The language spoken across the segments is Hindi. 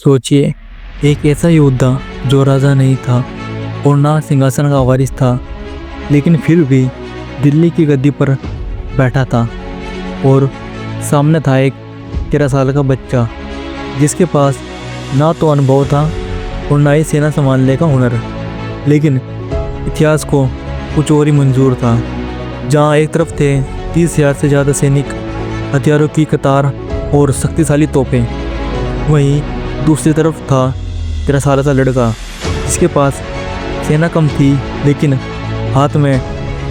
सोचिए, एक ऐसा योद्धा जो राजा नहीं था और ना सिंहासन का वारिस था, लेकिन फिर भी दिल्ली की गद्दी पर बैठा था। और सामने था एक 13 साल का बच्चा जिसके पास ना तो अनुभव था और ना ही सेना संभालने का हुनर, लेकिन इतिहास को कुछ और ही मंजूर था। जहाँ एक तरफ थे 30,000 से ज़्यादा सैनिक, हथियारों की कतार और शक्तिशाली तोपें, वहीं दूसरी तरफ था 13 साल का लड़का जिसके पास सेना कम थी, लेकिन हाथ में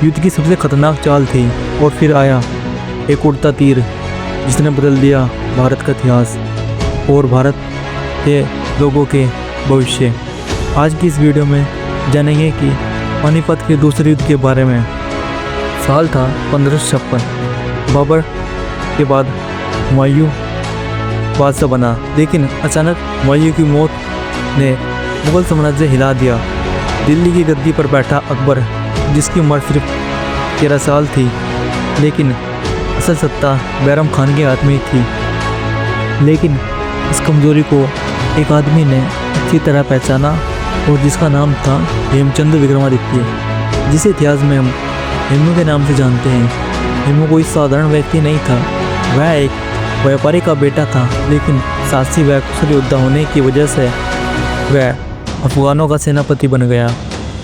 युद्ध की सबसे खतरनाक चाल थी। और फिर आया एक उड़ता तीर जिसने बदल दिया भारत का इतिहास और भारत के लोगों के भविष्य। आज की इस वीडियो में जानेंगे कि पानीपत के दूसरे युद्ध के बारे में। साल था 1556। बाबर के बाद हुमायूं बादशाह बना, लेकिन अचानक हुमायूं की मौत ने मुगल साम्राज्य हिला दिया। दिल्ली की गद्दी पर बैठा अकबर, जिसकी उम्र सिर्फ 13 साल थी, लेकिन असल सत्ता बैरम खान के हाथ में थी। लेकिन इस कमजोरी को एक आदमी ने अच्छी तरह पहचाना और जिसका नाम था हेमचंद विक्रमादित्य, जिसे इतिहास में हम हेमू के नाम से जानते हैं। हेमू कोई साधारण व्यक्ति नहीं था, वह एक व्यापारी का बेटा था, लेकिन साहसी व कुशल योद्धा होने की वजह से वह अफगानों का सेनापति बन गया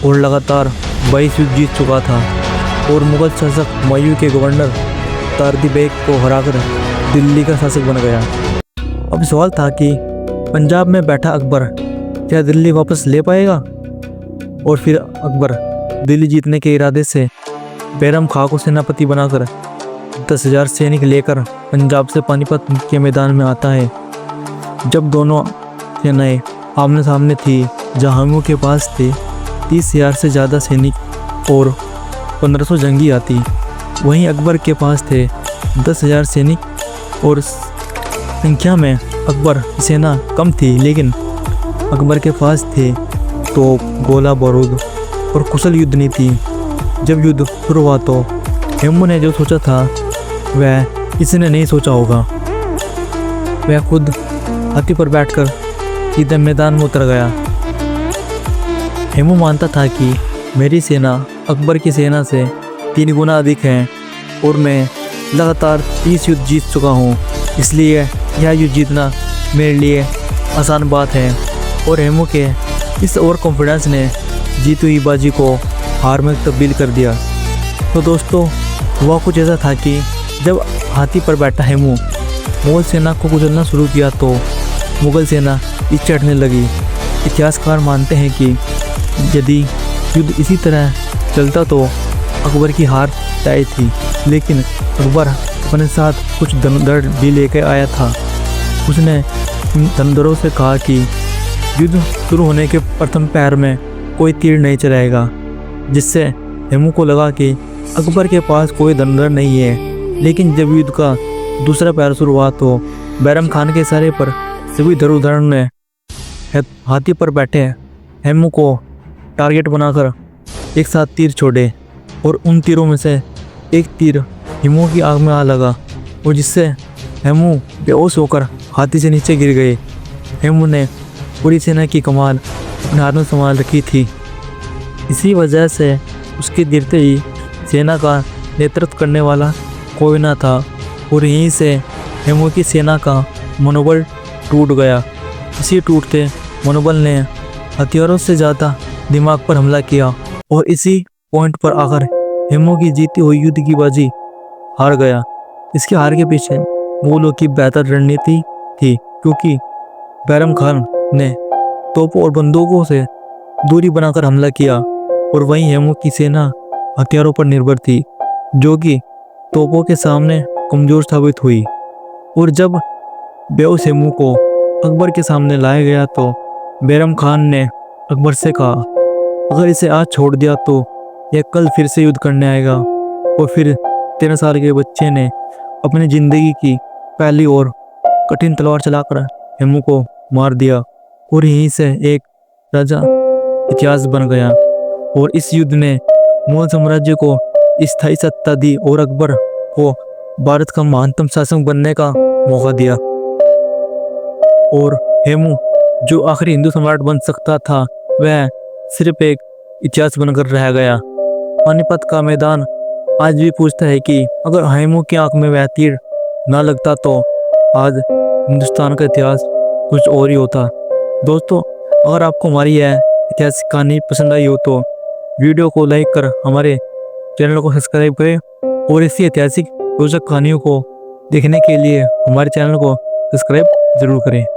और लगातार 22 युद्ध जीत चुका था और मुगल शासक हुमायूं के गवर्नर तारदी बेग को हराकर दिल्ली का शासक बन गया। अब सवाल था कि पंजाब में बैठा अकबर क्या दिल्ली वापस ले पाएगा? और फिर अकबर दिल्ली जीतने के इरादे से बैरम खां को सेनापति बनाकर 10,000 सैनिक लेकर पंजाब से पानीपत के मैदान में आता है। जब दोनों सेनाएं आमने सामने थी, जहां हेमू के पास थे 30,000 से ज़्यादा सैनिक और 1500 जंगी आती, वहीं अकबर के पास थे 10,000 सैनिक और संख्या में अकबर सेना कम थी, लेकिन अकबर के पास थे तो गोला बारूद और कुशल युद्ध नीति। जब युद्ध शुरू हुआ तो हेमू ने जो सोचा था वह किसी ने नहीं सोचा होगा। वह खुद हाथी पर बैठकर सीधे मैदान में उतर गया। हेमू मानता था कि मेरी सेना अकबर की सेना से 3 गुना अधिक है और मैं लगातार 30 युद्ध जीत चुका हूँ, इसलिए यह युद्ध जीतना मेरे लिए आसान बात है। और हेमू के इस ओवर कॉन्फिडेंस ने जीती हुई बाजी को हार में तब्दील कर दिया। तो दोस्तों, हुआ कुछ ऐसा था कि जब हाथी पर बैठा हेमू मुगल सेना को कुचलना शुरू किया तो मुगल सेना पीछे हटने लगी। इतिहासकार मानते हैं कि यदि युद्ध इसी तरह चलता तो अकबर की हार तय थी, लेकिन अकबर अपने साथ कुछ धनुर्धर भी लेकर आया था। उसने इन धनुर्धरों से कहा कि युद्ध शुरू होने के प्रथम पैर में कोई तीर नहीं चलाएगा, जिससे हेमू को लगा कि अकबर के पास कोई धनुर्धर नहीं है। लेकिन जब युद्ध का दूसरा पैर शुरू हुआ तो बैरम खान के इशारे पर सभी धनुर्धरों ने हाथी पर बैठे हेमू को टारगेट बनाकर एक साथ तीर छोड़े और उन तीरों में से एक तीर हेमू की आंख में आ लगा और जिससे हेमू बेहोश होकर हाथी से नीचे गिर गए। हेमू ने पूरी सेना की कमान अपने हाथ में संभाल रखी थी, इसी वजह से उसके गिरते ही सेना का नेतृत्व करने वाला कोई ना था और यहीं से हेमू की सेना का मनोबल टूट गया। इसी टूटते मनोबल ने हथियारों से ज़्यादा दिमाग पर हमला किया और इसी पॉइंट पर आकर हेमू की जीती हुई युद्ध की बाजी हार गया। इसके हार के पीछे मुगलों की बेहतर रणनीति थी, क्योंकि बैरम खान ने तोपों और बंदूकों से दूरी बनाकर हमला किया और वहीं हेमू की सेना हथियारों पर निर्भर थी, जो कि तोपों के सामने कमजोर साबित हुई। और जब बेहोश हेमू को अकबर के सामने लाया गया तो बैरम खान ने अकबर से कहा, अगर इसे आज छोड़ दिया तो यह कल फिर से युद्ध करने आएगा। और फिर 13 साल के बच्चे ने अपनी जिंदगी की पहली और कठिन तलवार चलाकर हेमू को मार दिया और यहीं से एक राजा इतिहास बन गया। और इस युद्ध ने मुगल साम्राज्य को स्थायी सत्ता दी और अकबर को भारत का महानतम शासक बनने का मौका दिया। और हेमू जो आखिरी हिंदू सम्राट बन सकता था वह सिर्फ एक इतिहास बनकर रह गया। पानीपत का मैदान आज भी पूछता है कि अगर हैमू की आंख में वह तीर ना लगता तो आज हिंदुस्तान का इतिहास कुछ और ही होता। दोस्तों, अगर आपको हमारी यह ऐतिहासिक कहानी पसंद आई हो तो वीडियो को लाइक कर हमारे चैनल को सब्सक्राइब करें और इसी ऐतिहासिक रोचक कहानियों को देखने के लिए हमारे चैनल को सब्सक्राइब जरूर करें।